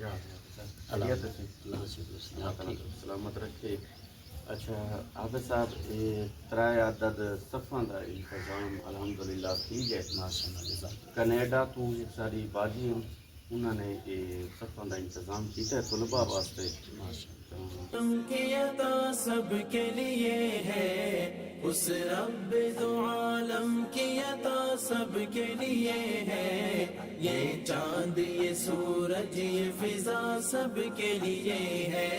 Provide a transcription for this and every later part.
کیا اللہ تعالیٰ سلامت رکھے. اچھا حافظ صاحب یہ ترائے عدد صفاں دا انتظام الحمدللہ ٹھیک ہے. کینیڈا تو ایک ساری باجی ہیں انہوں نے یہ صفاں دا انتظام کیا ہے طلباء واسطے. کی عطا سب کے لیے ہے، اس رب دو عالم کی عطا سب کے لیے ہے. یہ چاند یہ سورج یہ فضا سب کے لیے ہے،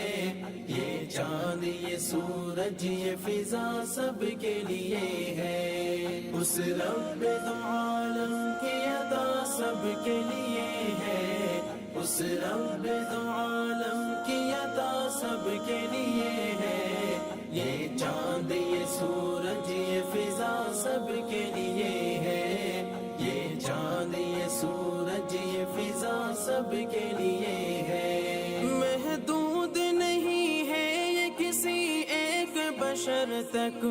یہ چاند یہ سورج یہ فضا سب کے لیے ہے. اس رب دو عالم کی عطا سب کے لیے ہے، اس رب دو عالم کی عطا سب کے لیے ہے. یہ چاند یہ سورج یہ فضا سب کے لیے ہے، یہ چاند یہ سورج یہ فضا سب کے لیے ہے. محدود نہیں ہے یہ کسی ایک بشر تک،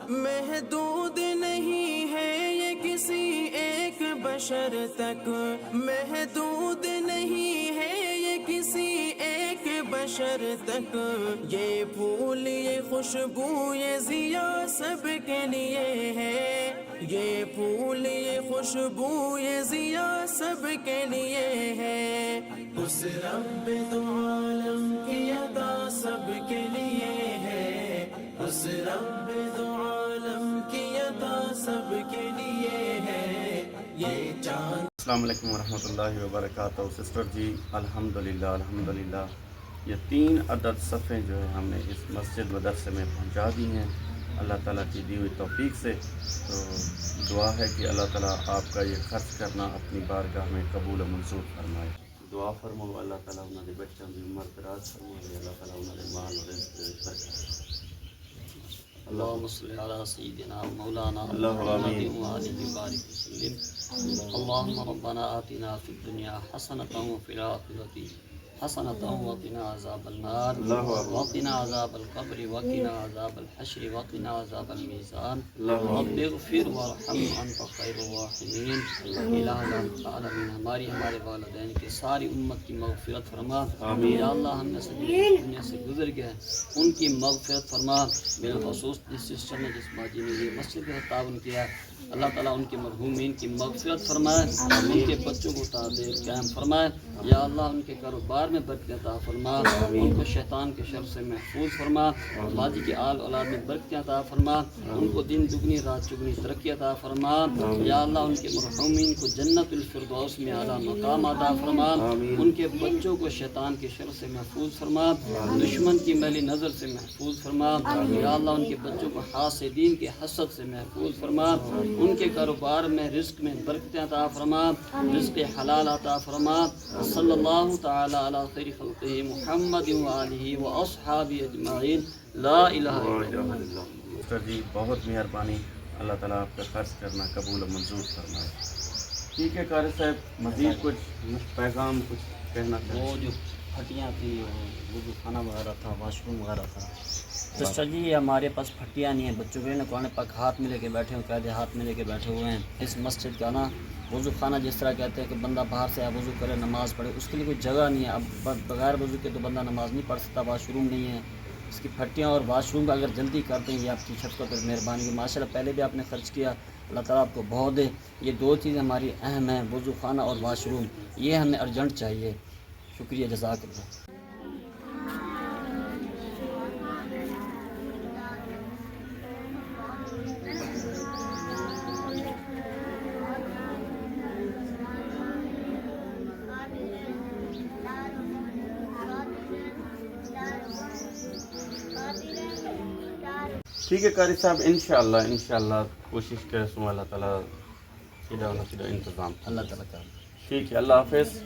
محدود نہیں ہے یہ کسی ایک بشر تک، محدود نہیں ہے یہ کسی ایک بشر تک. یہ پھول یہ خوشبو یہ ضیا سب کے لیے ہے، یہ پھول یہ خوشبو یہ ضیا سب کے لیے ہے. اس رب دو عالم کی عطا سب کے لیے ہے، اس رب دو عالم کی عطا سب کے لیے ہے. یہ چاند. السلام علیکم ورحمۃ اللہ وبرکاتہ. سسٹر جی الحمدللہ یہ 3 عدد صفحے جو ہے ہم نے اس مسجد مدرسے میں پہنچا دی ہیں اللہ تعالیٰ کی دی ہوئی توفیق سے. تو دعا ہے کہ اللہ تعالیٰ آپ کا یہ خرچ کرنا اپنی بارگاہ میں قبول و منظور فرمائے. دعا فرماؤ اللہ تعالیٰ انہوں نے بچوں کی عمر دراز فرمائے، اللہ تعالیٰ انہوں نے مال و رزق برکت. اللهم صل على سيدنا مولانا آمين. محمد وآله وبارك وسلم. اللهم ربنا آتنا في الدنيا حسنة وفي الآخرة حسنة وقنا عذاب النار وقنا عذاب القبر وقنا عذاب الحشر وقنا عذاب الميزان. رب اغفر وارحم انت خیر الراحمین. الہ العالمین ہمارے والدین کی ساری امت کی مغفرت فرما. یا اللہ ہم نے دنیا سے گزر گئے ان کی مغفرت فرما. بالخصوص جس سسٹر نے جس باجی نے یہ مسجد کا تعاون کیا اللہ تعالیٰ ان کے مرحومین کی مغفرت فرمائے، ان کے بچوں کو تعدیر قائم فرمائے. یا اللہ ان کے کاروبار میں برکت عطا فرما، ان کو شیطان کے شر سے محفوظ فرما. باجی کے آل اولاد میں برکت عطا فرما، ان کو دن دگنی رات چگنی ترقی عطا فرما. یا اللہ ان کے مرحومین کو جنت الفردوس میں اعلیٰ مقام عطا فرما. ان کے بچوں کو شیطان کے شر سے محفوظ فرما، دشمن کی میلی نظر سے محفوظ فرما. یا اللہ ان کے بچوں کو حاسدین کے حسد سے محفوظ فرما. ان کے کاروبار میں رزق میں برکت عطا فرما، رزق حلال عطا فرما. صلی اللہ تعالی علی خیر خلقہ محمد وآلہ واصحابہ اجمعین. لا الہ الا اللہ. سسٹر جی بہت مہربانی، اللہ تعالیٰ آپ کا خرچ کرنا قبول و منظور فرمائے. ٹھیک ہے قاری صاحب مزید کچھ پیغام کچھ کہنا چاہیں؟ وہ جو پھٹیاں تھیں وہ جو کھانا وغیرہ تھا واش روم وغیرہ تھا سسٹر جی یہ ہمارے پاس پھٹیاں نہیں ہیں. بچوں کے لیے قرآن پاک ہاتھ میں لے کے بیٹھے ہوئے قاعدے ہاتھ میں لے کے بیٹھے ہوئے ہیں. اس مسجد کا نا وضو خانہ جس طرح کہتے ہیں کہ بندہ باہر سے وضو کرے نماز پڑھے، اس کے لیے کوئی جگہ نہیں ہے. اب بغیر وضو کے تو بندہ نماز نہیں پڑھ سکتا. واش روم نہیں ہے. اس کی پھٹیاں اور واش روم کا اگر جلدی کر دیں یہ آپ کی شفقت اور مہربانی ہے. ماشاء اللہ پہلے بھی آپ نے خرچ کیا، اللہ تعالیٰ آپ کو بہت دے. یہ 2 چیزیں ہماری اہم ہیں، وضو خانہ اور واش روم، یہ ہمیں ارجنٹ چاہیے. شکریہ جزاک اللہ. ٹھیک ہے قاری صاحب انشاءاللہ کوشش کرے سوں اللہ تعالیٰ سیدھا انتظام. اللہ تعالیٰ کا ٹھیک ہے اللہ حافظ.